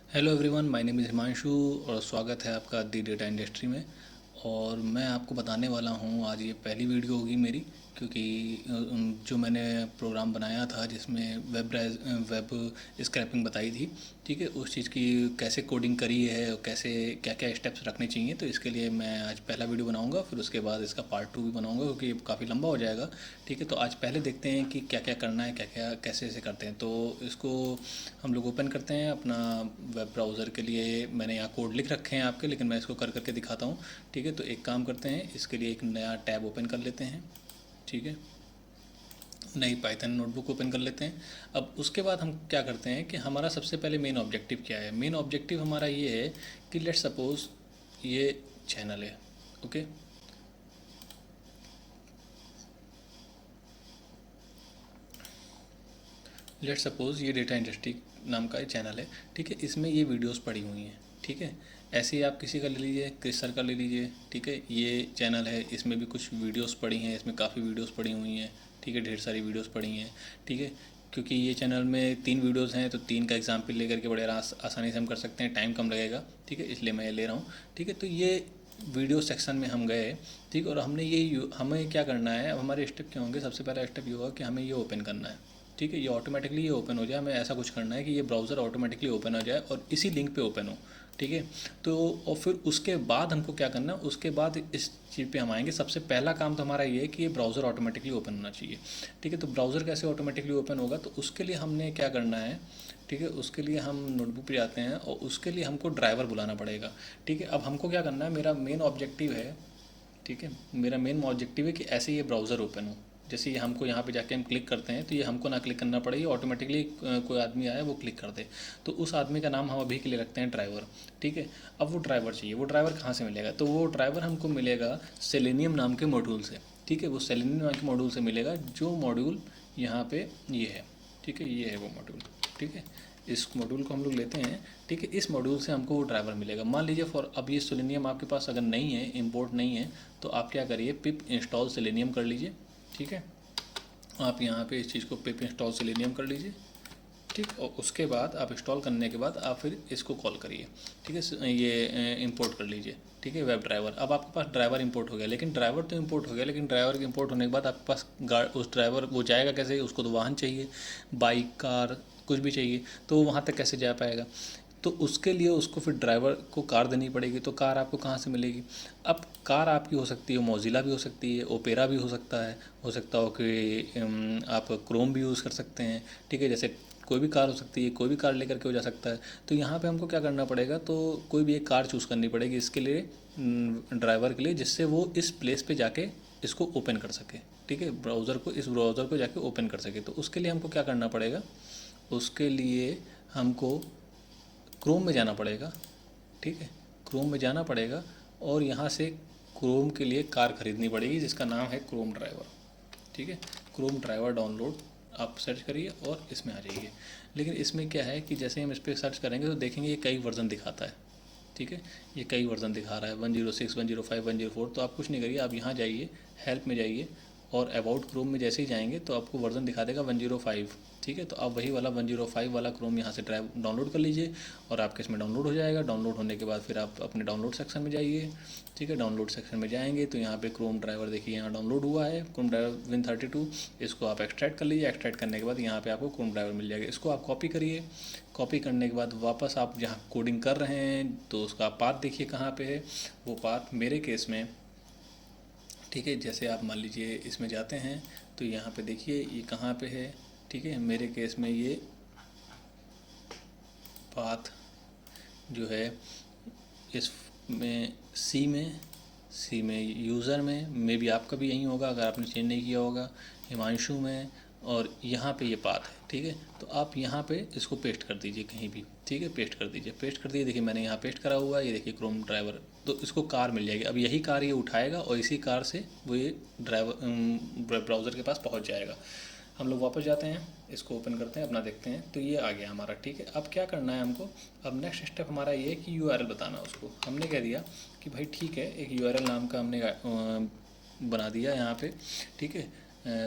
Hello everyone, my name is Himanshu और स्वागत है आपका दी डेटा इंडस्ट्री में। और मैं आपको बताने वाला हूँ, आज ये पहली वीडियो होगी मेरी, क्योंकि जो मैंने प्रोग्राम बनाया था जिसमें वेब स्क्रैपिंग बताई थी, ठीक है, उस चीज़ की कैसे कोडिंग करी है और कैसे क्या क्या स्टेप्स रखने चाहिए। तो इसके लिए मैं आज पहला वीडियो बनाऊंगा, फिर उसके बाद इसका पार्ट 2 भी बनाऊंगा, क्योंकि ये काफ़ी लंबा हो जाएगा। ठीक है, तो आज पहले देखते हैं कि क्या क्या करना है, क्या क्या कैसे कैसे करते हैं। तो इसको हम लोग ओपन करते हैं अपना वेब ब्राउज़र के लिए। मैंने यहाँ कोड लिख रखे हैं आपके, लेकिन मैं इसको कर करके दिखाता हूँ। ठीक है, तो एक काम करते हैं, इसके लिए एक नया टैब ओपन कर लेते हैं। ठीक है, नई पाइथन नोटबुक ओपन कर लेते हैं। अब उसके बाद हम क्या करते हैं कि हमारा सबसे पहले मेन ऑब्जेक्टिव क्या है। मेन ऑब्जेक्टिव हमारा ये है कि लेट्स सपोज ये चैनल है। ओके, लेट्स सपोज ये डेटा इंडस्ट्री नाम का चैनल है। ठीक है, इसमें ये वीडियोस पड़ी हुई हैं। ठीक है, ऐसे ही आप किसी का ले लीजिए, क्रिस सर का ले लीजिए। ठीक है, ये चैनल है, इसमें भी कुछ वीडियोस पड़ी हैं, इसमें काफ़ी वीडियोस पड़ी हुई हैं। ठीक है, ढेर सारी वीडियोस पड़ी हैं। ठीक है, क्योंकि ये चैनल में 3 वीडियोस हैं, तो 3 का एग्जाम्पल लेकर के बड़े आसानी से हम कर सकते हैं, टाइम कम लगेगा। ठीक है, इसलिए मैं ये ले रहा हूँ। ठीक है, तो ये वीडियो सेक्शन में हम गए। ठीक, और हमने हमें क्या करना है, अब हमारे स्टेप क्या होंगे। सबसे पहला स्टेप ये होगा कि हमें ये ओपन करना है। ठीक है, ये ऑटोमेटिकली ये ओपन हो जाए। हमें ऐसा कुछ करना है कि ये ब्राउज़र ऑटोमेटिकली ओपन हो जाए और इसी लिंक पे ओपन हो। ठीक है, तो और फिर उसके बाद हमको क्या करना है, उसके बाद इस चीज़ पे हम आएंगे। सबसे पहला काम तो हमारा ये है कि ये ब्राउज़र ऑटोमेटिकली ओपन होना चाहिए। ठीक है, तो ब्राउज़र कैसे ऑटोमेटिकली ओपन होगा, तो उसके लिए हमने क्या करना है। ठीक है, उसके लिए हम नोटबुक पे जाते हैं और उसके लिए हमको ड्राइवर बुलाना पड़ेगा। ठीक है, अब हमको क्या करना है, मेरा मेन ऑब्जेक्टिव है। ठीक है, मेरा मेन ऑब्जेक्टिव है कि ऐसे ये ब्राउज़र ओपन हो। जैसे ये हमको यहाँ पे जाके हम क्लिक करते हैं, तो ये हमको ना क्लिक करना पड़े, ये ऑटोमेटिकली कोई आदमी आए वो क्लिक कर दे। तो उस आदमी का नाम हम अभी के लिए रखते हैं ड्राइवर। ठीक है, अब वो ड्राइवर चाहिए। वो ड्राइवर कहाँ से मिलेगा, तो वो ड्राइवर हमको मिलेगा सेलेनियम नाम के मॉड्यूल से। ठीक है, वो सेलेनियम नाम के मॉड्यूल से मिलेगा, जो मॉड्यूल यहाँ पे ये है। ठीक है, ये है वो मॉड्यूल। ठीक है, इस मॉड्यूल को हम लोग लेते हैं। ठीक है, इस मॉड्यूल से हमको वो ड्राइवर मिलेगा। मान लीजिए फॉर अब ये सेलेनियम आपके पास अगर नहीं है, इंपोर्ट नहीं है, तो आप क्या करिए, पिप इंस्टॉल सेलेनियम कर लीजिए। ठीक है, आप यहाँ पे इस चीज़ को पिप इंस्टॉल सेलेनियम कर लीजिए। ठीक, और उसके बाद आप इंस्टॉल करने के बाद आप फिर इसको कॉल करिए। ठीक है, ये इंपोर्ट कर लीजिए। ठीक है, वेब ड्राइवर। अब आपके पास ड्राइवर इंपोर्ट हो गया, लेकिन ड्राइवर तो इंपोर्ट हो गया, लेकिन ड्राइवर के इंपोर्ट होने के बाद आपके पास उस ड्राइवर वो जाएगा कैसे, उसको तो वाहन चाहिए, बाइक, कार, कुछ भी चाहिए, तो वहाँ तक कैसे जा पाएगा। तो उसके लिए उसको फिर ड्राइवर को कार देनी पड़ेगी। तो कार आपको कहाँ से मिलेगी। अब कार आपकी हो सकती है मोजिला भी हो सकती है, ओपेरा भी हो सकता है, हो सकता हो कि आप क्रोम भी यूज़ कर सकते हैं। ठीक है, जैसे कोई भी कार हो सकती है, कोई भी कार लेकर के हो जा सकता है। तो यहाँ पे हमको क्या करना पड़ेगा, तो कोई भी एक कार चूज़ करनी पड़ेगी इसके लिए, ड्राइवर के लिए, जिससे वो इस प्लेस पे जाके इसको ओपन कर सके। ठीक है, इस ब्राउज़र को जाके ओपन कर सके। तो उसके लिए हमको क्या करना पड़ेगा, उसके लिए हमको क्रोम में जाना पड़ेगा। ठीक है, क्रोम में जाना पड़ेगा और यहाँ से क्रोम के लिए कार खरीदनी पड़ेगी, जिसका नाम है क्रोम ड्राइवर। ठीक है, क्रोम ड्राइवर डाउनलोड आप सर्च करिए और इसमें आ जाइए। लेकिन इसमें क्या है कि जैसे हम इस पर सर्च करेंगे तो देखेंगे ये कई वर्जन दिखाता है। ठीक है, ये कई वर्जन दिखा रहा है, 106, 105, 104। तो आप कुछ नहीं करिए, आप यहाँ जाइए, हेल्प में जाइए और अबाउट क्रोम में जैसे ही जाएंगे तो आपको वर्जन दिखा देगा 105। ठीक है, तो आप वही वाला 105 वाला क्रोम यहाँ से ड्राइव डाउनलोड कर लीजिए और आपके इसमें डाउनलोड हो जाएगा। डाउनलोड होने के बाद फिर आप अपने डाउनलोड सेक्शन में जाइए। ठीक है, डाउनलोड सेक्शन में जाएंगे तो यहाँ पे क्रोम ड्राइवर देखिए यहाँ डाउनलोड हुआ है, क्रोम ड्राइवर Win32। इसको आप एक्सट्रैक्ट कर लीजिए। एक्सट्रैक्ट करने के बाद यहाँ पे आपको क्रोम ड्राइवर मिल जाएगा। इसको आप कॉपी करिए। कॉपी करने के बाद वापस आप जहाँ कोडिंग कर रहे हैं तो उसका पाथ देखिए कहाँ पे है। वो पाथ मेरे केस में, ठीक है, जैसे आप मान लीजिए इसमें जाते हैं तो यहाँ पे देखिए ये कहाँ पे है। ठीक है, मेरे केस में ये पाथ जो है इसमें सी में यूज़र में, मे बी आपका भी यही होगा अगर आपने चेंज नहीं किया होगा, हिमांशु में, और यहाँ पे ये पाथ है। ठीक है, तो आप यहाँ पे इसको पेस्ट कर दीजिए कहीं भी। ठीक है, पेस्ट कर दीजिए। पेस्ट कर दिए, देखिए मैंने यहाँ पेस्ट करा हुआ है, ये देखिए क्रोम ड्राइवर। तो इसको कार मिल जाएगी। अब यही कार ये उठाएगा और इसी कार से वो ये ड्राइवर ब्राउज़र के पास पहुँच जाएगा। हम लोग वापस जाते हैं, इसको ओपन करते हैं, अपना देखते हैं, तो ये आ गया हमारा। ठीक है, अब क्या करना है हमको, अब नेक्स्ट स्टेप हमारा ये है कि यूआरएल बताना उसको। हमने कह दिया कि भाई ठीक है, एक यूआरएल नाम का हमने बना दिया यहाँ पे। ठीक है,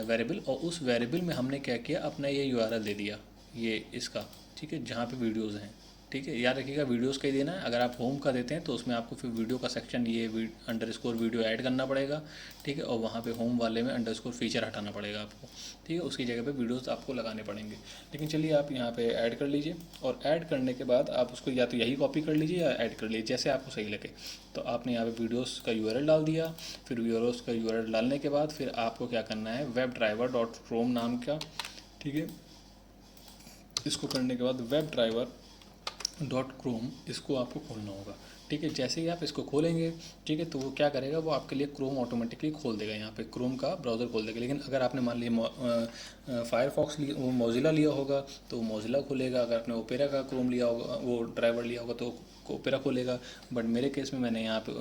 वेरिएबल, और उस वेरिएबल में हमने क्या किया, अपना ये यूआरएल दे दिया, ये इसका। ठीक है, जहाँ पे वीडियोज़ हैं। ठीक है, याद रखिएगा वीडियोस का ही देना है। अगर आप होम का देते हैं तो उसमें आपको फिर वीडियो का सेक्शन ये अंडरस्कोर वीडियो ऐड करना पड़ेगा, ठीक है, और वहाँ पे होम वाले में अंडरस्कोर फीचर हटाना पड़ेगा आपको, ठीक है, उसकी जगह पे वीडियोस आपको लगाने पड़ेंगे। लेकिन चलिए आप यहाँ पे ऐड कर लीजिए, और ऐड करने के बाद आप उसको या तो यही कॉपी कर लीजिए या ऐड कर लीजिए, जैसे आपको सही लगे। तो आपने यहाँ पे वीडियोस का यूआरएल डाल दिया, फिर वीडियोस का यूआरएल डालने के बाद फिर आपको क्या करना है, वेब ड्राइवर डॉट क्रोम नाम का, ठीक है, इसको करने के बाद वेब ड्राइवर डॉट क्रोम इसको आपको खोलना होगा, ठीक है। जैसे ही आप इसको खोलेंगे, ठीक है, तो वो क्या करेगा, वो आपके लिए क्रोम ऑटोमेटिकली खोल देगा, यहाँ पे क्रोम का ब्राउज़र खोल देगा। लेकिन अगर आपने मान लिया फायरफॉक्स लिया, वो मोजिला लिया होगा तो वो मोजिला खोलेगा। अगर आपने ओपेरा का क्रोम लिया होगा, वो ड्राइवर लिया होगा तो ओपेरा खोलेगा। बट मेरे केस में मैंने यहाँ पे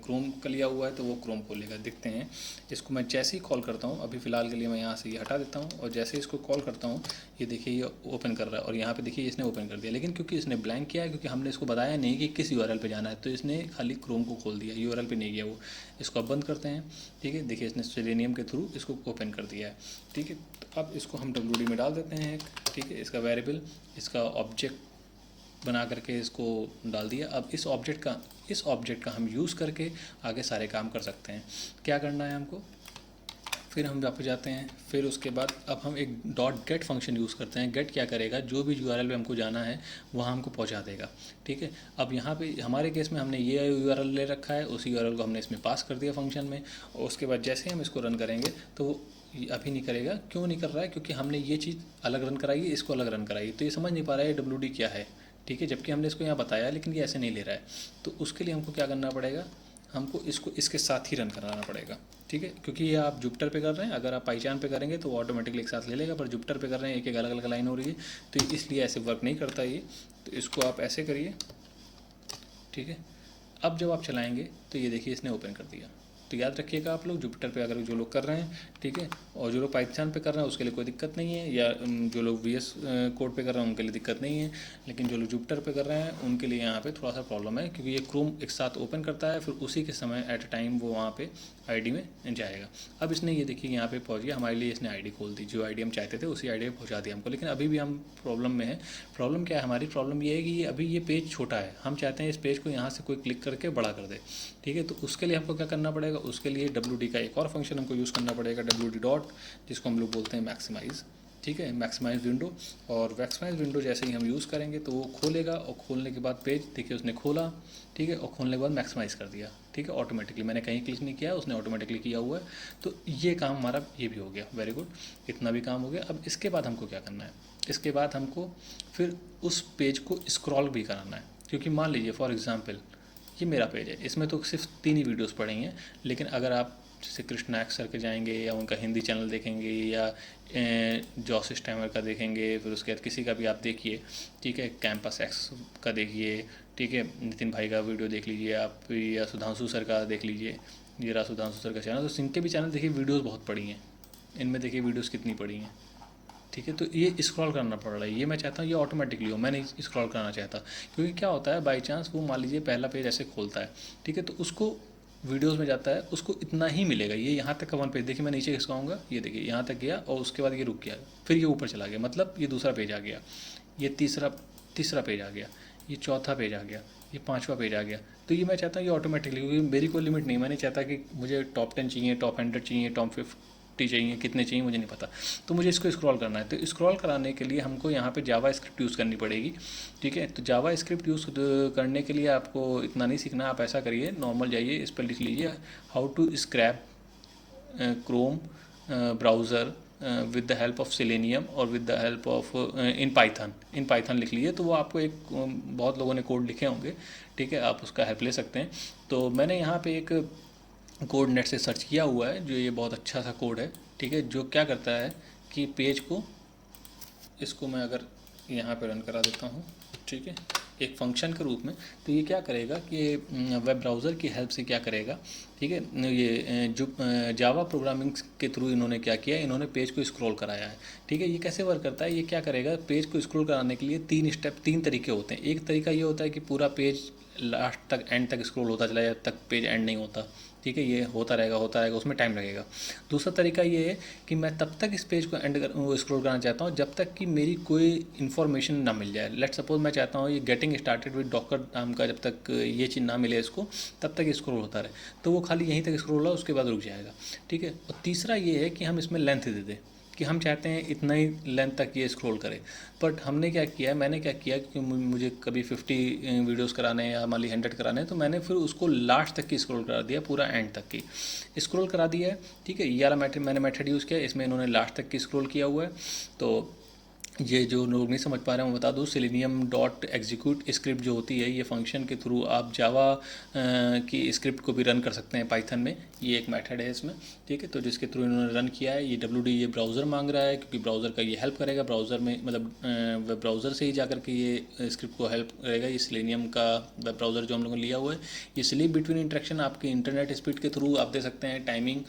क्रोम का लिया हुआ है तो वो क्रोम खोलेगा। देखते हैं इसको मैं जैसे ही कॉल करता हूँ, अभी फ़िलहाल के लिए मैं यहाँ से ये हटा देता हूँ, और जैसे इसको कॉल करता हूँ ये देखिए ये ओपन कर रहा है, और यहाँ पे देखिए इसने ओपन कर दिया। लेकिन क्योंकि इसने ब्लैंक किया है, क्योंकि हमने इसको बताया नहीं कि किस यूआरएल पे जाना है, तो इसने खाली क्रोम को खोल दिया, यूआरएल पे नहीं गया वो। इसको अब बंद करते हैं, ठीक है। देखिए इसने सेलेनियम के थ्रू इसको ओपन कर दिया है, ठीक है। तो अब इसको हम WD में डाल देते हैं, ठीक है। इसका वेरिएबल, इसका ऑब्जेक्ट बना करके इसको डाल दिया। अब इस ऑब्जेक्ट का हम यूज़ करके आगे सारे काम कर सकते हैं। क्या करना है हमको, फिर हम वापस जाते हैं, फिर उसके बाद अब हम एक डॉट गेट फंक्शन यूज़ करते हैं। गेट क्या करेगा, जो भी यूआरएल पे हमको जाना है वहाँ हमको पहुँचा देगा, ठीक है। अब यहाँ पे हमारे केस में हमने ये यूआरएल ले रखा है, उस यूआरएल को हमने इसमें पास कर दिया फंक्शन में, और उसके बाद जैसे ही हम इसको रन करेंगे तो वो अभी नहीं करेगा। क्यों नहीं कर रहा है, क्योंकि हमने ये चीज़ अलग रन कराई है, इसको अलग रन कराई, तो ये समझ नहीं पा रहा है WD क्या है, ठीक है। जबकि हमने इसको यहाँ बताया, लेकिन ये ऐसे नहीं ले रहा है। तो उसके लिए हमको क्या करना पड़ेगा, हमको इसको इसके साथ ही रन कराना पड़ेगा, ठीक है। क्योंकि ये आप जुपिटर पे कर रहे हैं, अगर आप पाइथन पे करेंगे तो वो ऑटोमेटिकली एक साथ ले लेगा, पर जुपिटर पे कर रहे हैं एक एक अलग अलग लाइन हो रही है, तो इसलिए ऐसे वर्क नहीं करता ये। तो इसको आप ऐसे करिए, ठीक है। अब जब आप चलाएंगे तो ये देखिए इसने ओपन कर दिया। तो याद रखिएगा आप लोग जुपिटर पे अगर जो लोग कर रहे हैं, ठीक है, और जो लोग पाइथन पे कर रहे हैं उसके लिए कोई दिक्कत नहीं है, या जो लोग VS कोड पे कर रहे हैं उनके लिए दिक्कत नहीं है। लेकिन जो लोग जुपिटर पे कर रहे हैं उनके लिए यहाँ पे थोड़ा सा प्रॉब्लम है, क्योंकि ये क्रोम एक साथ ओपन करता है, फिर उसी के समय एट अ टाइम वो वहाँ पे ID में जाएगा। अब इसने ये देखिए यहाँ पे पहुँच गया, हमारे लिए इसने ID खोल दी, जो ID हम चाहते थे उसी ID पे पहुँचा दिया हमको। लेकिन अभी भी हम प्रॉब्लम में है। प्रॉब्लम क्या है, हमारी प्रॉब्लम ये है कि अभी ये पेज छोटा है, हम चाहते हैं इस पेज को यहाँ से कोई क्लिक करके बड़ा कर दे, ठीक है। तो उसके लिए हमको क्या करना पड़ेगा, उसके लिए WD का एक और फंक्शन हमको यूज़ करना पड़ेगा, WD डॉट, जिसको हम लोग बोलते हैं मैक्सिमाइज़, ठीक है, मैक्सिमाइज विंडो। और मैक्सिमाइज विंडो जैसे ही हम यूज़ करेंगे तो वो खोलेगा, और खोलने के बाद पेज देखिए उसने खोला, ठीक है, और खोलने के बाद मैक्सिमाइज़ कर दिया, ठीक है, ऑटोमेटिकली। मैंने कहीं क्लिक नहीं किया, उसने ऑटोमेटिकली किया हुआ है। तो ये काम हमारा ये भी हो गया, वेरी गुड, इतना भी काम हो गया। अब इसके बाद हमको क्या करना है, इसके बाद हमको फिर उस पेज को स्क्रॉल भी कराना है, क्योंकि मान लीजिए फॉर एग्ज़ाम्पल ये मेरा पेज है, इसमें तो सिर्फ 3 ही वीडियोस पड़ी हैं। लेकिन अगर आप जैसे कृष्णा एक्स सर के जाएंगे, या उनका हिंदी चैनल देखेंगे, या जॉस स्टैमर का देखेंगे, फिर उसके बाद किसी का भी आप देखिए, ठीक है, कैंपस एक्स का देखिए, ठीक है, नितिन भाई का वीडियो देख लीजिए आप, या सुधांशु सर का देख लीजिए, ये रहा सुधांशु सर का चैनल। तो इनके भी चैनल देखिए, वीडियोज़ बहुत पड़ी हैं, इनमें देखिए वीडियोज़ कितनी पड़ी हैं, ठीक है। तो ये स्क्रॉल करना पड़ रहा है, ये मैं चाहता हूँ ये ऑटोमेटिकली हो, मैं नहीं स्क्रॉल करना चाहता। क्योंकि क्या होता है, बाई चांस वो मान लीजिए पहला पेज ऐसे खोलता है, ठीक है, तो उसको वीडियोस में जाता है, उसको इतना ही मिलेगा, ये यहाँ तक का 1 पेज। देखिए मैं नीचे खिसकाऊंगा, ये देखिए यहाँ तक गया, और उसके बाद ये रुक गया, फिर ये ऊपर चला गया, मतलब ये दूसरा पेज आ गया, ये तीसरा पेज आ गया, ये चौथा पेज आ गया, ये 5वां पेज आ गया। तो ये मैं चाहता हूँ ये ऑटोमेटिकली, क्योंकि मेरी कोई लिमिट नहीं, मैं नहीं चाहता कि मुझे टॉप 10 चाहिए, टॉप 100 चाहिए, टॉप 50 चाहिए, कितने चाहिए मुझे नहीं पता। तो मुझे इसको स्क्रॉल करना है, तो स्क्रॉल कराने के लिए हमको यहाँ पे जावा स्क्रिप्ट यूज़ करनी पड़ेगी, ठीक है। तो जावा स्क्रिप्ट यूज़ करने के लिए आपको इतना नहीं सीखना, आप ऐसा करिए, नॉर्मल जाइए, इस पर लिख लीजिए how to scrape Chrome browser with the help of Selenium और with the help of in Python लिख लीजिए। तो वो आपको एक बहुत लोगों ने कोड लिखे होंगे, ठीक है, आप उसका हेल्प ले सकते हैं। तो मैंने यहाँ पे एक कोड नेट से सर्च किया हुआ है, जो ये बहुत अच्छा सा कोड है, ठीक है, जो क्या करता है कि पेज को, इसको मैं अगर यहाँ पे रन करा देता हूँ, ठीक है, एक फंक्शन के रूप में, तो ये क्या करेगा कि वेब ब्राउज़र की हेल्प से क्या करेगा, ठीक है, ये जो जावा प्रोग्रामिंग के थ्रू इन्होंने क्या किया, इन्होंने पेज को स्क्रॉल कराया है, ठीक है। ये कैसे वर्क करता है, ये क्या करेगा, पेज को स्क्रॉल कराने के लिए 3 तरीके होते हैं। एक तरीका ये होता है कि पूरा पेज लास्ट तक एंड तक स्क्रॉल होता चला जाए, जब तक पेज एंड नहीं होता, ठीक है। ये होता रहेगा, उसमें टाइम लगेगा। दूसरा तरीका ये है कि मैं तब तक इस पेज को स्क्रॉल करना चाहता हूँ जब तक कि मेरी कोई इन्फॉर्मेशन ना मिल जाए। लेट्स सपोज मैं चाहता हूँ ये गेटिंग स्टार्टेड विद डॉक्टर नाम का, जब तक ये चीज़ ना मिले इसको तब तक स्क्रॉल होता रहे, तो वो खाली यहीं तक स्क्रॉल होगा, उसके बाद रुक जाएगा, ठीक है। और तीसरा ये है कि हम इसमें लेंथ दे दें कि हम चाहते हैं इतना ही लेंथ तक ये स्क्रॉल करे। बट हमने क्या किया है, मैंने क्या किया कि मुझे कभी 50 वीडियोस कराने हैं या मान ली 100 कराने हैं, तो मैंने फिर उसको लास्ट तक की स्क्रॉल करा दिया, पूरा एंड तक की स्क्रॉल करा दिया है, ठीक है। ये वाला मैंने मेथड यूज़ किया, इसमें इन्होंने लास्ट तक की स्क्रॉल किया हुआ है। तो ये जो लोग नहीं समझ पा रहे हैं मैं बता दूँ, सेलेनियम डॉट एग्जीक्यूट स्क्रिप्ट जो होती है, ये फंक्शन के थ्रू आप जावा की स्क्रिप्ट को भी रन कर सकते हैं पाइथन में। ये एक मेथड है इसमें, ठीक है। तो जिसके थ्रू इन्होंने रन किया है। ये ये ब्राउज़र मांग रहा है, क्योंकि ब्राउज़र का ये हेल्प करेगा, ब्राउज़र में मतलब वेब ब्राउज़र से ही जा करके ये स्क्रिप्ट को हेल्प करेगा। ये सेलेनियम का वेब ब्राउज़र जो हम लोगों ने लिया हुआ है, ये स्लीप बिटवीन इंटरेक्शन आपके इंटरनेट स्पीड के थ्रू आप दे सकते हैं। टाइमिंग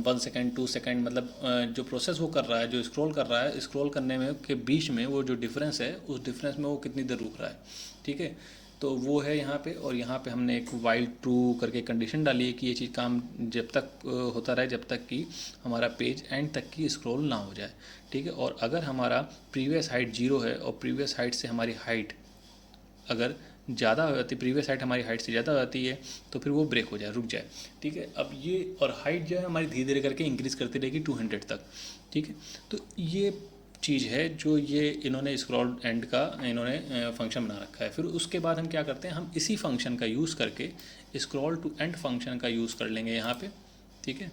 1 सेकेंड 2 सेकेंड, मतलब जो प्रोसेस वो कर रहा है, जो स्क्रॉल कर रहा है, स्क्रॉल करने में के बीच में वो जो डिफरेंस है, उस डिफरेंस में वो कितनी देर रुक रहा है, ठीक है। तो वो है यहाँ पे। और यहाँ पे हमने एक वाइल ट्रू करके कंडीशन डाली है कि ये चीज़ काम जब तक होता रहे जब तक कि हमारा पेज एंड तक की स्क्रॉल ना हो जाए, ठीक है। और अगर हमारा प्रीवियस हाइट 0 है और प्रीवियस हाइट से हमारी हाइट अगर ज़्यादा हो जाती, प्रीवियस हाइट हमारी हाइट से ज़्यादा हो जाती है, तो फिर वो ब्रेक हो जाए, रुक जाए, ठीक है। अब ये और हाइट जो है हमारी धीरे धीरे करके इंक्रीज़ करती रहेगी 200 तक, ठीक है। तो ये चीज़ है जो ये इन्होंने स्क्रॉल एंड का इन्होंने फंक्शन बना रखा है। फिर उसके बाद हम क्या करते हैं, हम इसी फंक्शन का यूज़ करके स्क्रॉल टू एंड फंक्शन का यूज़ कर लेंगे यहाँ पे, ठीक है।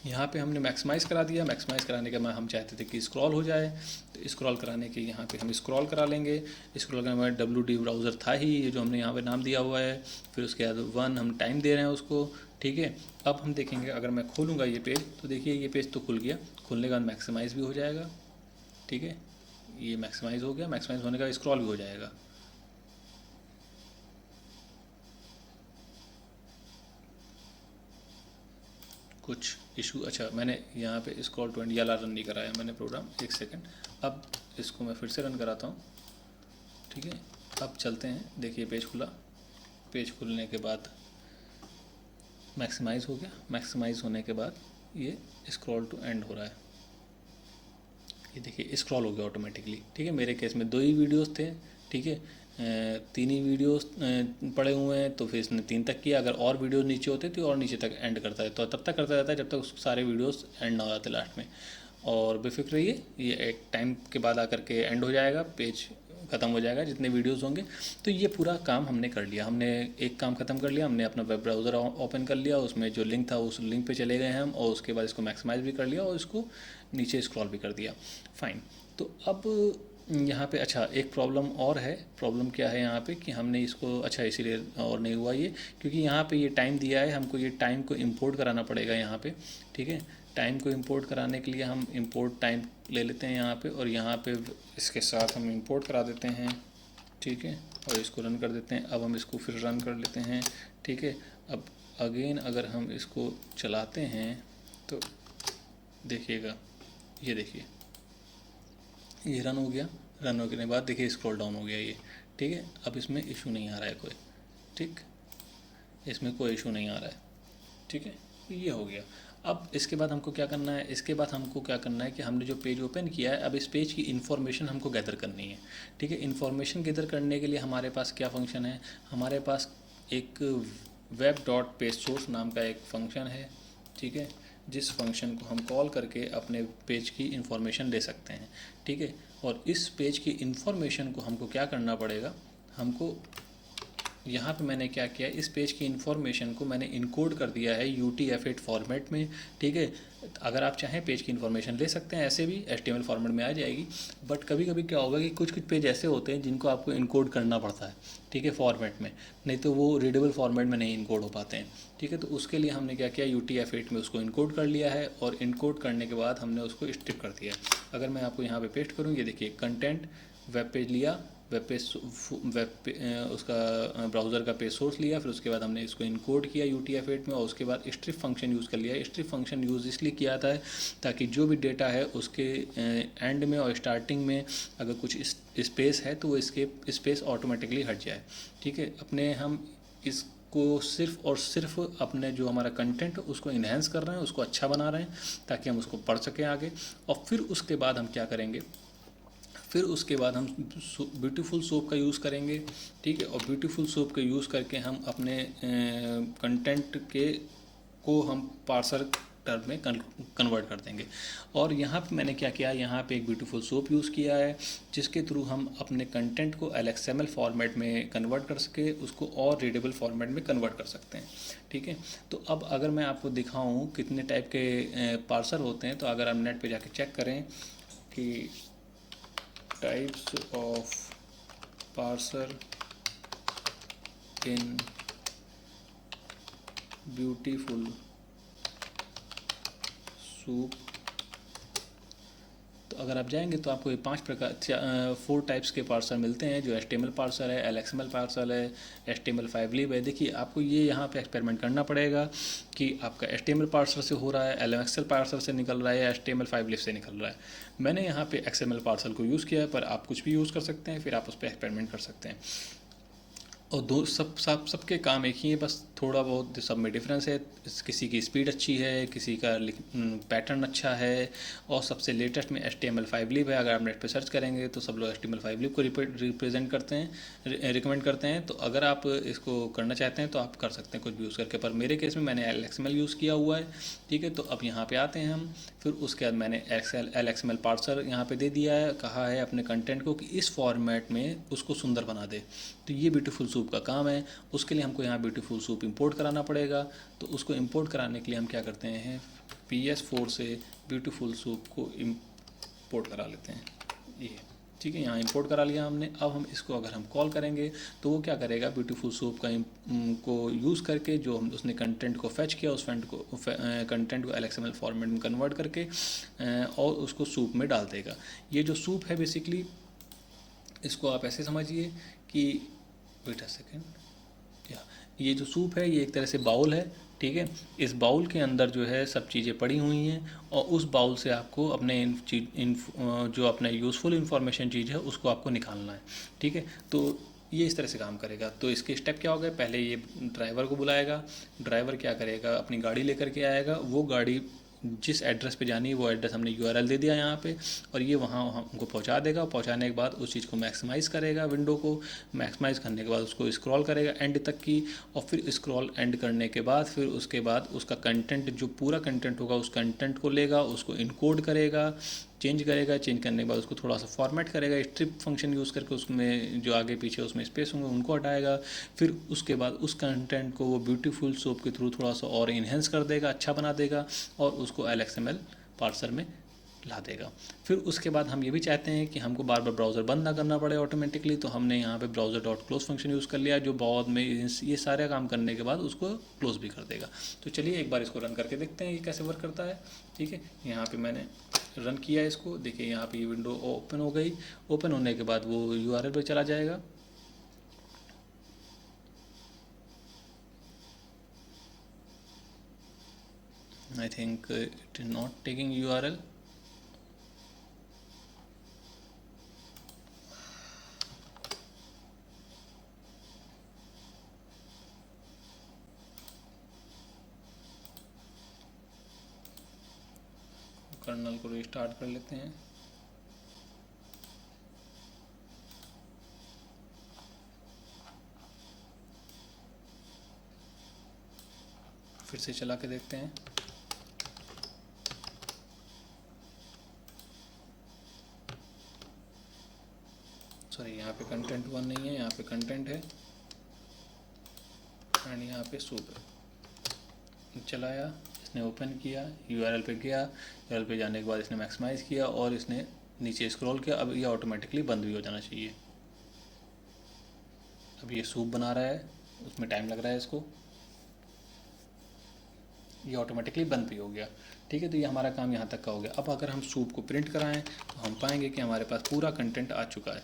यहाँ पे हमने मैक्सिमाइज़ करा दिया। मैक्सिमाइज़ कराने के बाद हम चाहते थे कि स्क्रॉल हो जाए, तो स्क्रॉल कराने के यहाँ पे हम स्क्रॉल करा लेंगे। स्क्रॉल करने के बाद WD ब्राउज़र था ही ये जो हमने यहाँ पे नाम दिया हुआ है। फिर उसके बाद 1 हम टाइम दे रहे हैं उसको, ठीक है। अब हम देखेंगे, अगर मैं खोलूँगा ये पेज तो देखिए ये पेज तो खुल गया। खुलने के बाद मैक्सिमाइज़ भी हो जाएगा, ठीक है। ये मैक्सिमाइज़ हो गया, मैक्सिमाइज़ होने का स्क्रॉल भी हो जाएगा। कुछ इशू, अच्छा मैंने यहाँ पे स्क्रॉल 20 वाला रन नहीं कराया मैंने प्रोग्राम, 1 सेकेंड। अब इसको मैं फिर से रन कराता हूँ, ठीक है। अब चलते हैं, देखिए पेज खुला। पेज खुलने के बाद मैक्सिमाइज़ हो गया। मैक्सिमाइज़ होने के बाद ये स्क्रॉल टू एंड हो रहा है। ये देखिए स्क्रॉल हो गया ऑटोमेटिकली, ठीक है। मेरे केस में 2 ही वीडियोस थे, ठीक है। 3 ही वीडियोस पड़े हुए हैं, तो फिर इसने 3 तक किया। अगर और वीडियोस नीचे होते तो और नीचे तक एंड करता है, तो तब तक करता रहता है जब तक सारे वीडियोस एंड ना हो जाते लास्ट में। और बेफिक्र रहिए, ये एक टाइम के बाद आकर के एंड हो जाएगा, पेज ख़त्म हो जाएगा जितने वीडियोस होंगे। तो ये पूरा काम हमने कर लिया। हमने एक काम ख़त्म कर लिया, हमने अपना वेब ब्राउज़र ओपन कर लिया, उसमें जो लिंक था उस लिंक पे चले गए हम, और उसके बाद इसको मैक्सिमाइज़ भी कर लिया और इसको नीचे स्क्रॉल भी कर दिया। फाइन। तो अब यहाँ पे अच्छा एक प्रॉब्लम और है। प्रॉब्लम क्या है यहाँ पे कि हमने इसको, अच्छा इसीलिए और नहीं हुआ ये, क्योंकि यहाँ पे ये टाइम दिया है, हमको ये टाइम को इंपोर्ट कराना पड़ेगा यहाँ पे, ठीक है। टाइम को इंपोर्ट कराने के लिए हम इंपोर्ट टाइम ले लेते हैं यहाँ पे, और यहाँ पे इसके साथ हम इंपोर्ट करा देते हैं, ठीक है। और इसको रन कर देते हैं। अब हम इसको फिर रन कर लेते हैं, ठीक है। अब अगेन अगर हम इसको चलाते हैं तो देखिएगा, ये देखिए ये रन हो गया। रन होने के बाद देखिए स्क्रॉल डाउन हो गया ये, ठीक है। अब इसमें इशू नहीं आ रहा है कोई, ठीक, इसमें कोई इशू नहीं आ रहा है, ठीक है। ये हो गया। अब इसके बाद हमको क्या करना है, इसके बाद हमको क्या करना है कि हमने जो पेज ओपन किया है, अब इस पेज की इन्फॉर्मेशन हमको गैदर करनी है, ठीक है। इन्फॉर्मेशन गैदर करने के लिए हमारे पास क्या फंक्शन है, हमारे पास एक वेब डॉट पेज सोर्स नाम का एक फंक्शन है, ठीक है, जिस फंक्शन को हम कॉल करके अपने पेज की इन्फॉर्मेशन ले सकते हैं, ठीक है। और इस पेज की इन्फॉर्मेशन को हमको क्या करना पड़ेगा, हमको यहाँ पे मैंने क्या किया, इस पेज की इन्फॉर्मेशन को मैंने इनकोड कर दिया है UTF-8 फॉर्मेट में, ठीक है। अगर आप चाहें पेज की इन्फॉर्मेशन ले सकते हैं, ऐसे भी HTML फॉर्मेट में आ जाएगी। बट कभी कभी क्या होगा कि कुछ कुछ पेज ऐसे होते हैं जिनको आपको इनकोड करना पड़ता है, ठीक है, फॉर्मेट में, नहीं तो वो रीडेबल फॉर्मेट में नहीं इनकोड हो पाते हैं, ठीक है। तो उसके लिए हमने क्या किया, UTF-8 में उसको इनकोड कर लिया है, और इनकोड करने के बाद हमने उसको स्ट्रिप कर दिया है। अगर मैं आपको यहाँ पे पेस्ट करूँ, ये देखिए कंटेंट वेब पेज लिया, उसका ब्राउज़र का पेज सोर्स लिया, फिर उसके बाद हमने इसको इनकोड किया UTF-8 में, और उसके बाद स्ट्रिप फंक्शन यूज़ कर लिया। स्ट्रिप फंक्शन यूज़ इसलिए किया था ताकि जो भी डेटा है उसके एंड में और स्टार्टिंग में अगर कुछ स्पेस है तो वो इसके स्पेस ऑटोमेटिकली हट जाए। ठीक है, अपने हम इसको सिर्फ और सिर्फ अपने जो हमारा कंटेंट उसको इन्हेंस कर रहे हैं, उसको अच्छा बना रहे हैं ताकि हम उसको पढ़ सकें आगे। और फिर उसके बाद हम क्या करेंगे, फिर उसके बाद हम ब्यूटीफुल सोप का यूज़ करेंगे। ठीक है, और ब्यूटीफुल सोप का यूज़ करके हम अपने कंटेंट को हम पार्सर टर्म में कन्वर्ट कर देंगे। और यहाँ पे मैंने क्या किया, यहाँ पे एक ब्यूटीफुल सोप यूज़ किया है जिसके थ्रू हम अपने कंटेंट को LXML फॉर्मेट में कन्वर्ट कर सके, उसको और रीडेबल फॉर्मेट में कन्वर्ट कर सकते हैं। ठीक है, तो अब अगर मैं आपको दिखाऊँ कितने टाइप के पार्सर होते हैं, तो अगर आप नेट पे जाके चेक करें कि types of parser in beautiful soup, तो अगर आप जाएंगे तो आपको ये 4 टाइप्स के पार्सर मिलते हैं, जो HTML पार्सर है, LXML पार्सर है, HTML5lib है। देखिए आपको ये यहाँ पे एक्सपेरिमेंट करना पड़ेगा कि आपका HTML पार्सर से हो रहा है, LXML पार्सर से निकल रहा है, या HTML5lib से निकल रहा है। मैंने यहाँ पे XML पार्सर को यूज़ किया है, पर आप कुछ भी यूज़ कर सकते हैं, फिर आप उस पर एक्सपेरिमेंट कर सकते हैं। और सबके काम एक ही है, बस थोड़ा बहुत सब में डिफरेंस है। किसी की स्पीड अच्छी है, किसी का पैटर्न अच्छा है, और सबसे लेटेस्ट में HTML5lib है। अगर आप नेट पे सर्च करेंगे तो सब लोग HTML5lib को रिप्रेजेंट करते हैं, रिकमेंड करते हैं। तो अगर आप इसको करना चाहते हैं तो आप कर सकते हैं कुछ भी यूज़ करके, पर मेरे केस में मैंने LXML यूज़ किया हुआ है। ठीक है, तो अब यहाँ पे आते हैं हम। फिर उसके बाद मैंने LXML पार्सर यहाँ पे दे दिया है, कहा है अपने कंटेंट को कि इस फॉर्मेट में उसको सुंदर बना दे। तो ये ब्यूटीफुल सूप का काम है। उसके लिए हमको यहाँ ब्यूटीफुल सूप इंपोर्ट कराना पड़ेगा। तो उसको इंपोर्ट कराने के लिए हम क्या करते हैं, PS4 से ब्यूटीफुल सूप को इंपोर्ट करा लेते हैं। ये ठीक है, यहाँ इंपोर्ट करा लिया हमने। अब हम इसको अगर हम कॉल करेंगे तो वो क्या करेगा, ब्यूटीफुल सूप को यूज़ करके जो हम उसने कंटेंट को फैच किया, उस कंटेंट को LXML फॉर्मेट में कन्वर्ट करके और उसको सूप में डाल देगा। ये जो सूप है बेसिकली, इसको आप ऐसे समझिए कि वेट अ सेकेंड, ये जो सूप है ये एक तरह से बाउल है। ठीक है, इस बाउल के अंदर जो है सब चीज़ें पड़ी हुई हैं, और उस बाउल से आपको अपने जो अपने यूज़फुल इन्फॉर्मेशन चीज़ है उसको आपको निकालना है। ठीक है, तो ये इस तरह से काम करेगा। तो इसके स्टेप क्या हो गए, पहले ये ड्राइवर को बुलाएगा। ड्राइवर क्या करेगा, अपनी गाड़ी लेकर के आएगा। वो गाड़ी जिस एड्रेस पे जानी है वो एड्रेस हमने URL दे दिया यहाँ पे, और ये वहाँ हमको पहुँचा देगा। पहुँचाने के बाद उस चीज़ को मैक्सिमाइज़ करेगा, विंडो को मैक्सिमाइज़ करने के बाद उसको स्क्रॉल करेगा एंड तक की, और फिर स्क्रॉल एंड करने के बाद फिर उसके बाद उसका कंटेंट, जो पूरा कंटेंट होगा उस कंटेंट को लेगा, उसको इनकोड करेगा, चेंज करेगा। चेंज करने के बाद उसको थोड़ा सा फॉर्मेट करेगा, स्ट्रिप फंक्शन यूज़ करके उसमें जो आगे पीछे उसमें स्पेस होंगे उनको हटाएगा। फिर उसके बाद उस कंटेंट को वो ब्यूटीफुल सोप के थ्रू थोड़ा सा और इन्हेंस कर देगा, अच्छा बना देगा, और उसको LXML पार्सर में ला देगा। फिर उसके बाद हम ये भी चाहते हैं कि हमको बार बार ब्राउज़र बंद ना करना पड़े ऑटोमेटिकली, तो हमने यहाँ पे browser dot close function use कर लिया, जो बाद में ये सारे काम करने के बाद उसको क्लोज भी कर देगा। तो चलिए एक बार इसको रन करके देखते हैं ये कैसे वर्क करता है। ठीक है, यहाँ पे मैंने रन किया इसको, देखिए यहाँ पे ये विंडो ओपन हो गई। ओपन होने के बाद वो URL पे चला जाएगा। I think it is not taking URL। Kernel को रिस्टार्ट कर लेते हैं। फिर से चला के देखते हैं। सॉरी, यहाँ पे कंटेंट 1 नहीं है, यहाँ पे कंटेंट है एंड यहाँ पे सूप है। चलाया, इसने ओपन किया, URL पे गया, URL पे जाने के बाद इसने मैक्सिमाइज़ किया और इसने नीचे स्क्रॉल किया। अब ये ऑटोमेटिकली बंद भी हो जाना चाहिए। अब ये सूप बना रहा है, उसमें टाइम लग रहा है इसको, ये ऑटोमेटिकली बंद भी हो गया। ठीक है, तो ये हमारा काम यहाँ तक का हो गया। अब अगर हम सूप को प्रिंट कराएं तो हम पाएंगे कि हमारे पास पूरा कंटेंट आ चुका है।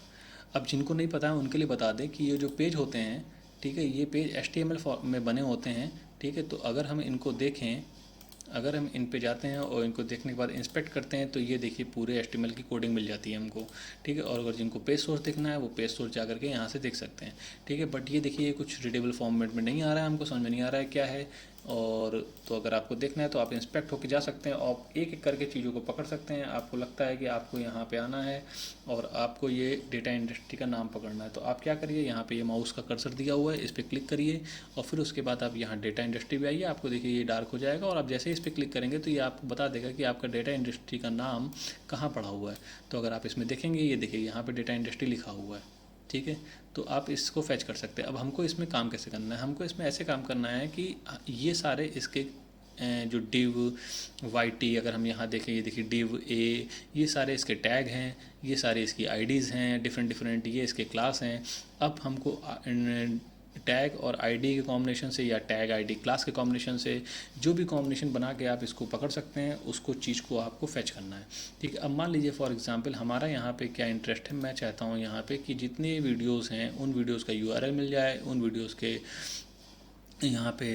अब जिनको नहीं पता है उनके लिए बता दें कि ये जो पेज होते हैं, ठीक है, ये पेज HTML में बने होते हैं, ठीक है। तो अगर हम इनको देखें, अगर हम इन पे जाते हैं और इनको देखने के बाद इंस्पेक्ट करते हैं तो ये देखिए पूरे HTML की कोडिंग मिल जाती है हमको, ठीक है। और अगर जिनको पेज सोर्स देखना है वो पेज सोर्स जा करके यहाँ से देख सकते हैं, ठीक है। बट ये देखिए ये कुछ रीडेबल फॉर्मेट में नहीं आ रहा है, हमको समझ में नहीं आ रहा है क्या है। और तो अगर आपको देखना है तो आप इंस्पेक्ट होकर जा सकते हैं और एक एक करके चीज़ों को पकड़ सकते हैं। आपको लगता है कि आपको यहाँ पे आना है और आपको ये डेटा इंडस्ट्री का नाम पकड़ना है, तो आप क्या करिए, यहाँ पे ये माउस का कर्सर दिया हुआ है, इस पर क्लिक करिए और फिर उसके बाद आप यहाँ डेटा इंडस्ट्री पे आइए। आपको देखिए ये डार्क हो जाएगा और आप जैसे ही इस पर क्लिक करेंगे तो ये आपको बता देगा कि आपका डेटा इंडस्ट्री का नाम कहाँ पड़ा हुआ है। तो अगर आप इसमें देखेंगे, ये देखिए यहाँ पर डेटा इंडस्ट्री लिखा हुआ है, ठीक है। तो आप इसको फैच कर सकते हैं। अब हमको इसमें काम कैसे करना है, हमको इसमें ऐसे काम करना है कि ये सारे इसके जो div yt, अगर हम यहाँ देखें, ये देखिए div a, ये सारे इसके टैग हैं, ये सारे इसकी आईडीज़ हैं डिफरेंट, ये इसके क्लास हैं। अब हमको टैग और आईडी के कॉम्बिनेशन से या टैग आईडी क्लास के कॉम्बिनेशन से जो भी कॉम्बिनेशन बना के आप इसको पकड़ सकते हैं, उसको चीज़ को आपको फैच करना है, ठीक है। अब मान लीजिए फॉर एग्जांपल हमारा यहाँ पे क्या इंटरेस्ट है, मैं चाहता हूँ यहाँ पे कि जितने वीडियोस हैं उन वीडियोस का URL मिल जाए, उन वीडियोस के यहाँ पे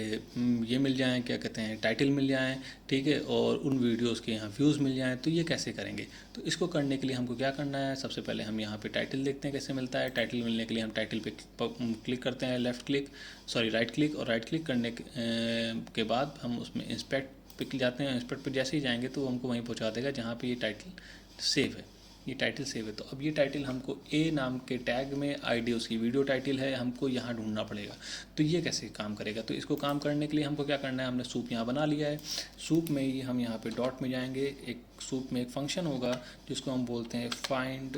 ये मिल जाएँ, क्या कहते हैं, टाइटल मिल जाएँ, ठीक है। और उन वीडियोस के यहाँ व्यूज़ मिल जाएँ। तो ये कैसे करेंगे, तो इसको करने के लिए हमको क्या करना है, सबसे पहले हम यहाँ पे टाइटल देखते हैं कैसे मिलता है। टाइटल मिलने के लिए हम टाइटल पे क्लिक करते हैं, राइट क्लिक, और राइट क्लिक करने के बाद हम उसमें इंस्पेक्ट पे जाते हैं। इंस्पेक्ट पे जैसे ही जाएंगे तो हमको वहीं पहुँचा देगा जहाँ पर ये टाइटल सेव है, ये टाइटल सेव है। तो अब ये टाइटल हमको ए नाम के टैग में, आईडी उसकी वीडियो टाइटल है, हमको यहाँ ढूंढना पड़ेगा। तो ये कैसे काम करेगा, तो इसको काम करने के लिए हमको क्या करना है, हमने सूप यहाँ बना लिया है। सूप में ही हम यहाँ पे डॉट में जाएंगे, एक सूप में एक फंक्शन होगा जिसको हम बोलते हैं फाइंड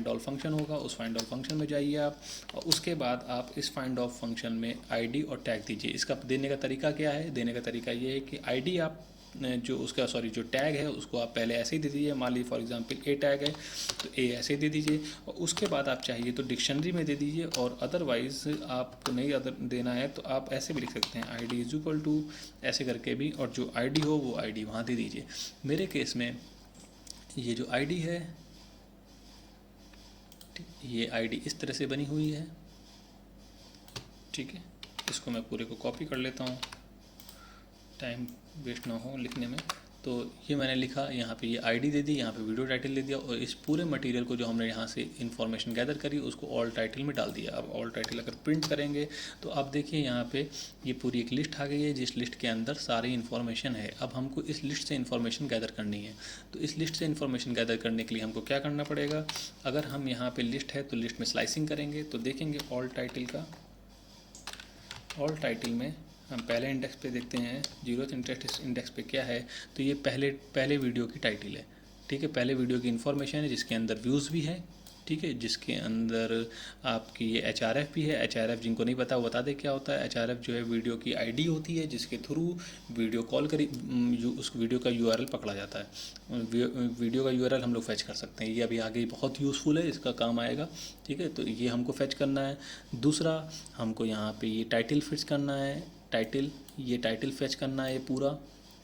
ऑल फंक्शन होगा। उस फाइंड ऑल फंक्शन में जाइए आप, और उसके बाद आप इस फाइंड ऑल फंक्शन में आईडी और टैग दीजिए। इसका देने का तरीका क्या है, देने का तरीका ये है कि आईडी आप जो टैग है उसको आप पहले ऐसे ही दे दीजिए। मान लीजिए फॉर एग्जांपल ए टैग है तो ए ऐसे ही दे दीजिए, और उसके बाद आप चाहिए तो डिक्शनरी में दे दीजिए, और अदरवाइज़ आपको नहीं देना है तो आप ऐसे भी लिख सकते हैं ID इज इक्वल टू ऐसे करके भी, और जो ID हो वो ID वहाँ दे दीजिए। मेरे केस में ये जो ID है, ये ID इस तरह से बनी हुई है, ठीक है। इसको मैं पूरे को कॉपी कर लेता हूँ, टाइम वेस्ट ना हो लिखने में। तो ये मैंने लिखा, यहाँ पे ये आईडी दे दी, यहाँ पे वीडियो टाइटल दे दिया, और इस पूरे मटेरियल को जो हमने यहाँ से इन्फॉर्मेशन गैदर करी उसको ऑल टाइटल में डाल दिया। अब ऑल टाइटल अगर प्रिंट करेंगे तो आप देखिए यहाँ पे ये पूरी एक लिस्ट आ गई है, जिस लिस्ट के अंदर सारी इन्फॉर्मेशन है। अब हमको इस लिस्ट से इन्फॉर्मेशन गैदर करनी है। तो इस लिस्ट से इन्फॉर्मेशन गैदर करने के लिए हमको क्या करना पड़ेगा, अगर हम यहाँ पर लिस्ट है तो लिस्ट में स्लाइसिंग करेंगे तो देखेंगे ऑल टाइटल में हम पहले इंडेक्स पे देखते हैं, 0th इंटरेस्ट इंडेक्स पे क्या है, तो ये पहले वीडियो की टाइटल है, ठीक है। पहले वीडियो की इन्फॉर्मेशन है जिसके अंदर व्यूज़ भी है, ठीक है, जिसके अंदर आपकी ये HRF भी है। HRF जिनको नहीं पता वो बता दे क्या होता है। HRF जो है वीडियो की आईडी होती है जिसके थ्रू वीडियो कॉल करी उस वीडियो का URL पकड़ा जाता है। वीडियो का URL हम लोग फैच कर सकते हैं, ये अभी आगे बहुत यूज़फुल है, इसका काम आएगा, ठीक है। तो ये हमको फैच करना है। दूसरा हमको यहाँ पे ये टाइटल फिक्स करना है, ये टाइटल फैच करना है ये पूरा,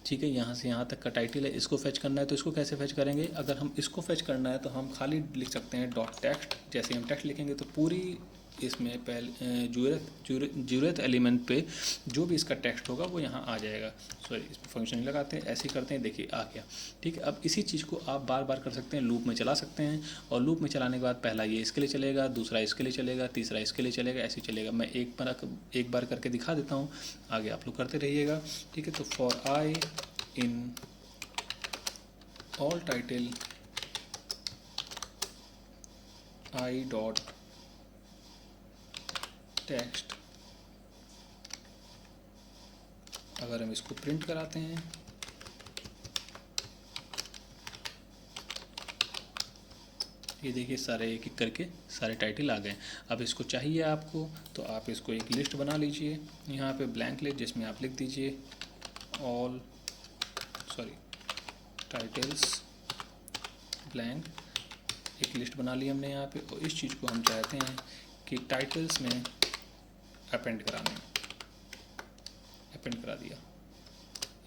ठीक है। यहाँ से यहाँ तक का टाइटल है, इसको फैच करना है। तो इसको कैसे फैच करेंगे, अगर हम इसको फैच करना है तो हम खाली लिख सकते हैं डॉट टेक्स्ट। जैसे हम टेक्स्ट लिखेंगे तो पूरी इसमें पहले ज़रूरत एलिमेंट पे जो भी इसका टेक्स्ट होगा वो यहाँ आ जाएगा। सॉरी, इसमें फंक्शन नहीं लगाते हैं, ऐसे ही करते हैं, देखिए आ गया, ठीक है। अब इसी चीज़ को आप बार बार कर सकते हैं, लूप में चला सकते हैं, और लूप में चलाने के बाद पहला ये इसके लिए चलेगा, दूसरा इसके लिए चलेगा, तीसरा इसके लिए चलेगा, ऐसे चलेगा। मैं एक बार करके दिखा देता हूँ, आगे आप लोग करते रहिएगा, ठीक है। तो for I in all title I dot text, अगर हम इसको प्रिंट कराते हैं ये देखिए सारे एक एक करके सारे टाइटल आ गए। अब इसको चाहिए आपको तो आप इसको एक लिस्ट बना लीजिए, यहाँ पे ब्लैंक लिस्ट, जिसमें आप लिख दीजिए टाइटल्स ब्लैंक। एक लिस्ट बना ली हमने यहाँ पे, और इस चीज़ को हम चाहते हैं कि टाइटल्स में अपेंड करा दिया,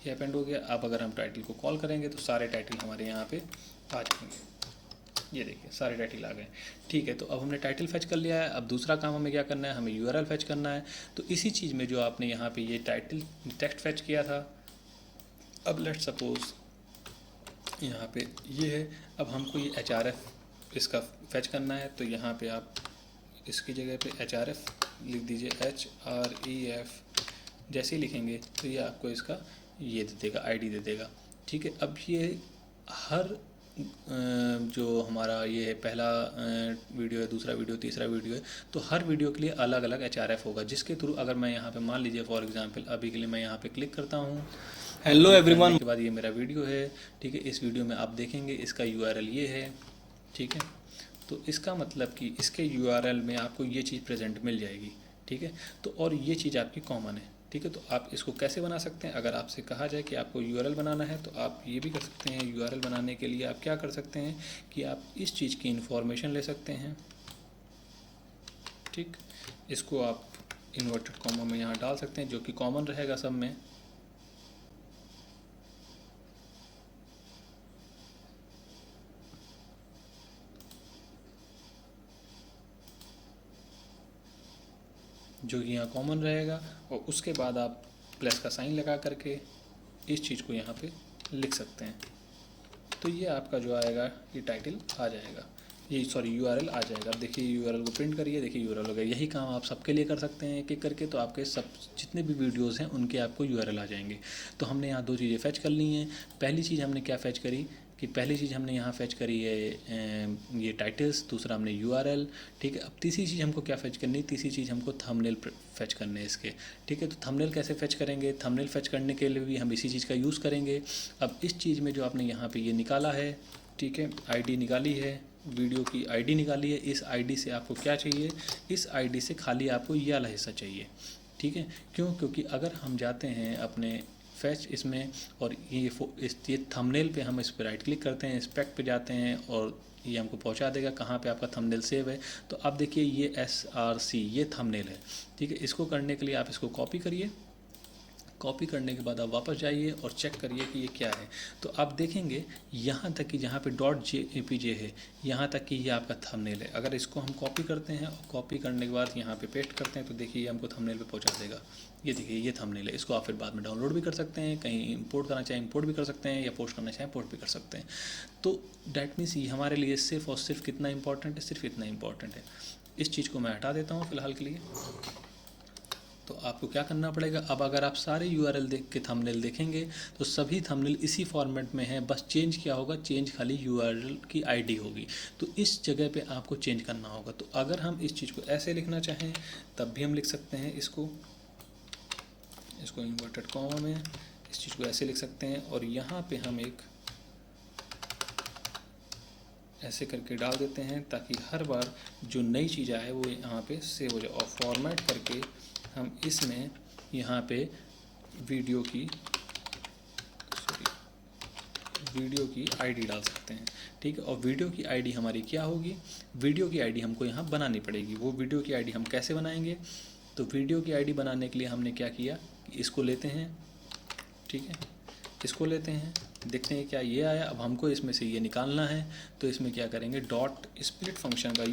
ये अपेंड हो गया। अब अगर हम टाइटल को कॉल करेंगे तो सारे टाइटल हमारे यहाँ पे आ जाएंगे। ये देखिए सारे टाइटल आ गए। ठीक है, तो अब हमने टाइटल फैच कर लिया है। अब दूसरा काम हमें क्या करना है, हमें यूआरएल फैच करना है। तो इसी चीज़ में जो आपने यहाँ पे ये टाइटल टेक्स्ट फैच किया था, अब लेट्स सपोज यहाँ पे ये है। अब हमको ये HRF इसका फैच करना है। तो यहाँ पे आप इसकी जगह पे HRF लिख दीजिए, HREF। जैसे ही लिखेंगे तो ये आपको इसका ये दे देगा, आईडी दे देगा। ठीक है, अब ये हर जो हमारा ये है पहला वीडियो है, दूसरा वीडियो, तीसरा वीडियो है, तो हर वीडियो के लिए अलग अलग HRF होगा, जिसके थ्रू अगर मैं यहाँ पे मान लीजिए फॉर एग्जांपल अभी के लिए मैं यहाँ पे क्लिक करता हूँ। हेलो एवरीवन के बाद ये मेरा वीडियो है। ठीक है, इस वीडियो में आप देखेंगे इसका यूआरएल ये है। ठीक है, तो इसका मतलब कि इसके यूआरएल में आपको ये चीज़ प्रेजेंट मिल जाएगी। ठीक है, तो और ये चीज़ आपकी कॉमन है। ठीक है, तो आप इसको कैसे बना सकते हैं, अगर आपसे कहा जाए कि आपको यूआरएल बनाना है तो आप ये भी कर सकते हैं। यूआरएल बनाने के लिए आप क्या कर सकते हैं कि आप इस चीज़ की इंफॉर्मेशन ले सकते हैं। ठीक, इसको आप इन्वर्टेड कॉमा में यहाँ डाल सकते हैं, जो कि कॉमन रहेगा सब में। जो कि यहाँ कॉमन रहेगा, और उसके बाद आप प्लस का साइन लगा करके इस चीज़ को यहाँ पे लिख सकते हैं। तो ये आपका जो आएगा ये टाइटल आ जाएगा, ये सॉरी यूआरएल आ जाएगा। अब देखिए यूआरएल को प्रिंट करिए, देखिए यूआरएल हो गया। यही काम आप सबके लिए कर सकते हैं एक एक करके। तो आपके सब जितने भी वीडियोस हैं उनके आपको यूआरएल आ जाएंगे। तो हमने यहाँ दो चीज़ें फैच कर ली हैं। पहली चीज़ हमने क्या फैच करी कि पहली चीज़ हमने यहाँ फैच करी है ये टाइटल्स, दूसरा हमने यूआरएल। ठीक है, अब तीसरी चीज़ हमको क्या फैच करनी है, तीसरी चीज़ हमको थंबनेल फैच करने हैं इसके। ठीक है, तो थंबनेल कैसे फैच करेंगे, थंबनेल फैच करने के लिए भी हम इसी चीज़ का यूज़ करेंगे। अब इस चीज़ में जो आपने यहाँ पे ये निकाला है, ठीक है, आईडी निकाली है, वीडियो की आईडी निकाली है। इस आईडी से आपको क्या चाहिए, इस आईडी से खाली आपको ये वाला हिस्सा चाहिए। ठीक है, क्यों, क्योंकि अगर हम जाते हैं अपने फैच इसमें और ये थंबनेल पे हम इस पर राइट क्लिक करते हैं, इंस्पेक्ट पे जाते हैं और ये हमको पहुंचा देगा कहाँ पे आपका थंबनेल सेव है। तो अब देखिए ये SRC ये थंबनेल है। ठीक है, इसको करने के लिए आप इसको कॉपी करिए। कॉपी करने के बाद आप वापस जाइए और चेक करिए कि ये क्या है। तो आप देखेंगे यहाँ तक कि जहाँ पे .jpg है यहाँ तक कि ये आपका थंबनेल है। अगर इसको हम कॉपी करते हैं और कॉपी करने के बाद यहाँ पे पेस्ट करते हैं तो देखिए ये हमको थंबनेल पे पहुँचा देगा। ये देखिए ये थंबनेल है। इसको आप फिर बाद में डाउनलोड भी कर सकते हैं, कहीं इंपोर्ट करना चाहें इंपोर्ट भी कर सकते हैं, या पोस्ट करना चाहें पोस्ट भी कर सकते हैं। तो डैट मीन्स ये हमारे लिए सिर्फ और सिर्फ कितना इंपॉर्टेंट है, सिर्फ इतना इंपॉर्टेंट है। इस चीज़ को मैं हटा देता हूँ फ़िलहाल के लिए। तो आपको क्या करना पड़ेगा, अब अगर आप सारे यूआरएल देख के थंबनेल देखेंगे तो सभी थंबनेल इसी फॉर्मेट में है। बस चेंज क्या होगा, चेंज खाली यूआरएल की आईडी होगी। तो इस जगह पे आपको चेंज करना होगा। तो अगर हम इस चीज़ को ऐसे लिखना चाहें तब भी हम लिख सकते हैं। इसको इन्वर्टेड कॉमा में इस चीज़ को ऐसे लिख सकते हैं और यहाँ पे हम एक ऐसे करके डाल देते हैं ताकि हर बार जो नई चीज़ आए वो यहाँ पे सेव हो जाए। और फॉर्मेट करके हम इसमें यहाँ पे वीडियो की आईडी डाल सकते हैं। ठीक है, और वीडियो की आईडी हमारी क्या होगी, वीडियो की आईडी हमको यहाँ बनानी पड़ेगी। वो वीडियो की आईडी हम कैसे बनाएंगे, तो वीडियो की आईडी बनाने के लिए हमने क्या किया कि इसको लेते हैं। ठीक है, इसको लेते हैं, देखते हैं क्या ये आया। अब हमको इसमें से ये निकालना है। तो इसमें क्या करेंगे, डॉट स्प्लिट फंक्शन का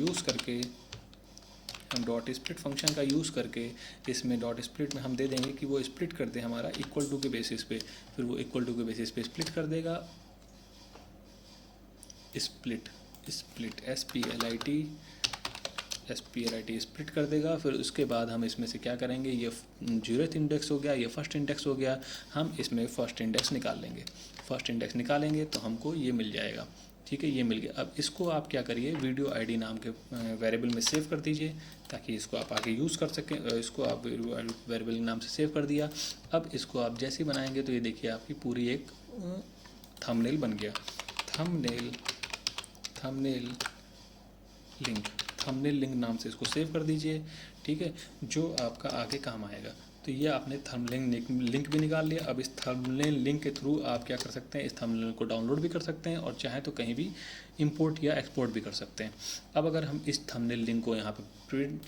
यूज़ करके इसमें डॉट स्प्लिट में हम दे देंगे कि वो स्प्लिट कर दे हमारा इक्वल टू के बेसिस पे। फिर वो इक्वल टू के बेसिस पे स्प्लिट कर देगा। स्प्लिट SPLIT स्प्लिट कर देगा। फिर उसके बाद हम इसमें से क्या करेंगे, ये 0th इंडेक्स हो गया, ये फर्स्ट इंडेक्स हो गया, हम इसमें फर्स्ट इंडेक्स निकाल लेंगे। फर्स्ट इंडेक्स निकालेंगे तो हमको ये मिल जाएगा। ठीक है, ये मिल गया। अब इसको आप क्या करिए, वीडियो आईडी नाम के वेरिएबल में सेव कर दीजिए ताकि इसको आप आगे यूज़ कर सकें। इसको आप वेरिएबल नाम से सेव कर दिया। अब इसको आप जैसे ही बनाएंगे तो ये देखिए आपकी पूरी एक थंबनेल बन गया। थंबनेल लिंक नाम से इसको सेव कर दीजिए। ठीक है, जो आपका आगे काम आएगा। तो ये आपने थंबनेल लिंक भी निकाल लिया। अब इस थंबनेल लिंक के थ्रू आप क्या कर सकते हैं, इस थंबनेल को डाउनलोड भी कर सकते हैं और चाहे तो कहीं भी इंपोर्ट या एक्सपोर्ट भी कर सकते हैं। अब अगर हम इस थंबनेल लिंक को यहाँ पे प्रिंट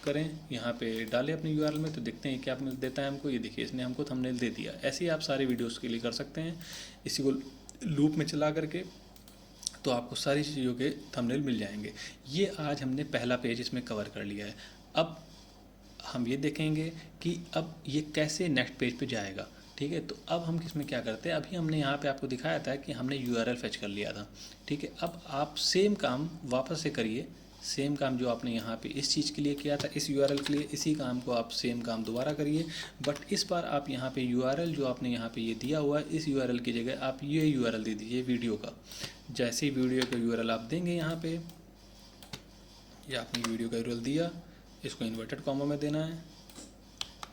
करें, यहाँ पे डालें अपने यूआरएल में, तो देखते हैं क्या देता है हमको। ये देखिए इसने हमको थंबनेल दे दिया। ऐसे ही आप सारे वीडियोज़ के लिए कर सकते हैं। इसी को लूप में चला करके तो आपको सारी चीज़ों के थंबनेल मिल जाएंगे। ये आज हमने पहला पेज इसमें कवर कर लिया है। अब हम ये देखेंगे कि अब ये कैसे नेक्स्ट पेज पे जाएगा। ठीक है, तो अब हम किसमें क्या करते हैं, अभी हमने यहाँ पे आपको दिखाया था कि हमने URL फेच कर लिया था। ठीक है, अब आप सेम काम वापस से करिए, सेम काम जो आपने यहाँ पे इस चीज़ के लिए किया था, इस URL के लिए, इसी काम को आप सेम काम दोबारा करिए। बट इस बार आप यहाँ पे URL जो आपने यहाँ पे ये दिया हुआ है, इस URL की जगह आप ये URL दे दीजिए वीडियो का। जैसे ही वीडियो का URL आप देंगे यहाँ पे, ये आपने वीडियो का URL दिया, इसको इन्वर्टेड कॉमा में देना है।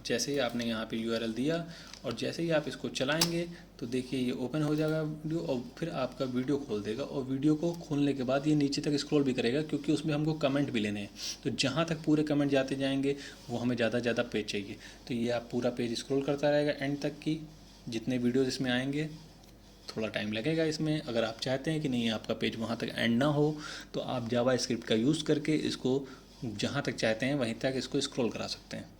जैसे ही आपने यहाँ पे URL दिया और जैसे ही आप इसको चलाएंगे तो देखिए ये ओपन हो जाएगा वीडियो, और फिर आपका वीडियो खोल देगा। और वीडियो को खोलने के बाद ये नीचे तक स्क्रॉल भी करेगा, क्योंकि उसमें हमको कमेंट भी लेने हैं। तो जहाँ तक पूरे कमेंट जाते जाएंगे वो हमें ज़्यादा पेज चाहिए। तो ये आप पूरा पेज स्क्रॉल करता रहेगा एंड तक की, जितने वीडियोज़ इसमें आएंगे। थोड़ा टाइम लगेगा इसमें। अगर आप चाहते हैं कि नहीं आपका पेज वहाँ तक एंड ना हो, तो आप जावा स्क्रिप्ट का यूज़ करके इसको जहाँ तक चाहते हैं वहीं तक इसको स्क्रॉल करा सकते हैं।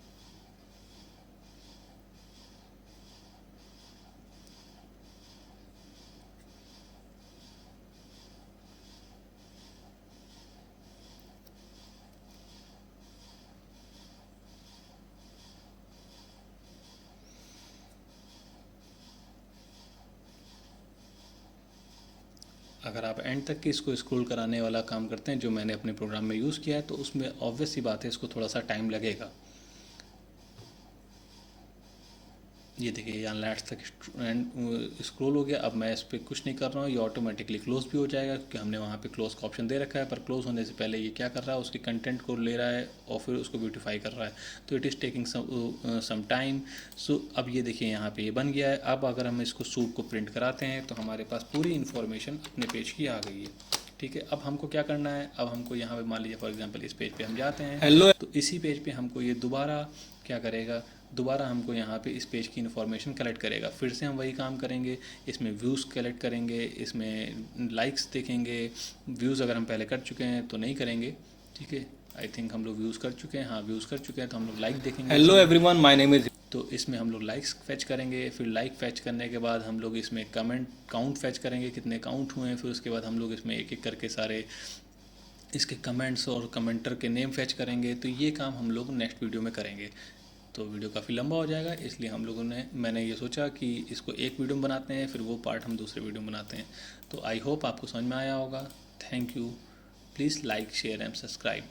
अगर आप एंड तक के इसको स्क्रॉल कराने वाला काम करते हैं, जो मैंने अपने प्रोग्राम में यूज़ किया है, तो उसमें ऑब्वियस सी बात है इसको थोड़ा सा टाइम लगेगा। ये देखिए यहाँ लास्ट तक स्क्रॉल हो गया। अब मैं इस पर कुछ नहीं कर रहा हूँ, ये ऑटोमेटिकली क्लोज भी हो जाएगा, क्योंकि हमने वहाँ पे क्लोज का ऑप्शन दे रखा है। पर क्लोज होने से पहले ये क्या कर रहा है, उसके कंटेंट को ले रहा है और फिर उसको ब्यूटीफाई कर रहा है। तो it is taking some time. So अब ये देखिए यहाँ पे ये बन गया है। अब अगर हम इसको सूट को प्रिंट कराते हैं तो हमारे पास पूरी इन्फॉर्मेशन अपने पेज की आ गई है। ठीक है, अब हमको क्या करना है, अब हमको यहाँ पे मान लीजिए फॉर एग्जांपल इस पेज पे हम जाते हैं, हेलो, तो इसी पेज पे हमको ये दोबारा क्या करेगा, दोबारा हमको यहाँ पे इस पेज की इन्फॉर्मेशन कलेक्ट करेगा। फिर से हम वही काम करेंगे, इसमें व्यूज़ कलेक्ट करेंगे, इसमें लाइक्स देखेंगे। व्यूज़ अगर हम पहले कर चुके हैं तो नहीं करेंगे। ठीक है, आई थिंक हम लोग व्यूज़ कर चुके हैं, हाँ व्यूज़ कर चुके हैं, तो हम लोग लाइक देखेंगे। Hello everyone, my name is, तो इसमें हम लोग लाइक्स फैच करेंगे। फिर लाइक फैच करने के बाद हम लोग इसमें कमेंट काउंट फैच करेंगे, कितने काउंट हुए हैं। फिर उसके बाद हम लोग इसमें एक एक करके सारे इसके कमेंट्स और कमेंटर के नेम फैच करेंगे। तो ये काम हम लोग नेक्स्ट वीडियो में करेंगे। तो वीडियो काफ़ी लंबा हो जाएगा, इसलिए हम लोगों ने मैंने ये सोचा कि इसको एक वीडियो में बनाते हैं, फिर वो पार्ट हम दूसरे वीडियो में बनाते हैं। तो आई होप आपको समझ में आया होगा। Thank you. Please like share and subscribe.